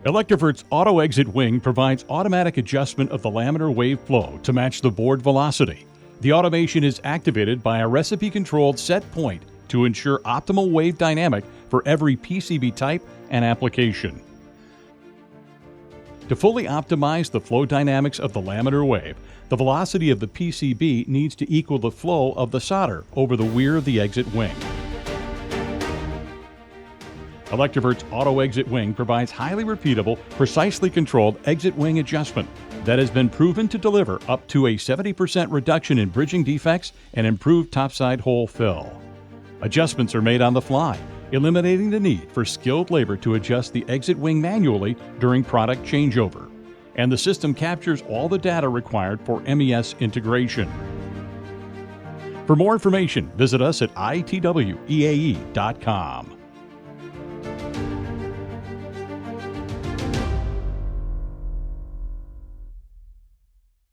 Electrovert's auto exit wing provides automatic adjustment of the laminar wave flow to match the board velocity. The automation is activated by a recipe-controlled set point to ensure optimal wave dynamic for every PCB type and application. To fully optimize the flow dynamics of the laminar wave, the velocity of the PCB needs to equal the flow of the solder over the weir of the exit wing. Electrovert's auto exit wing provides highly repeatable, precisely controlled exit wing adjustment that has been proven to deliver up to a 70% reduction in bridging defects and improved topside hole fill. Adjustments are made on the fly, eliminating the need for skilled labor to adjust the exit wing manually during product changeover. And the system captures all the data required for MES integration. For more information, visit us at itweae.com.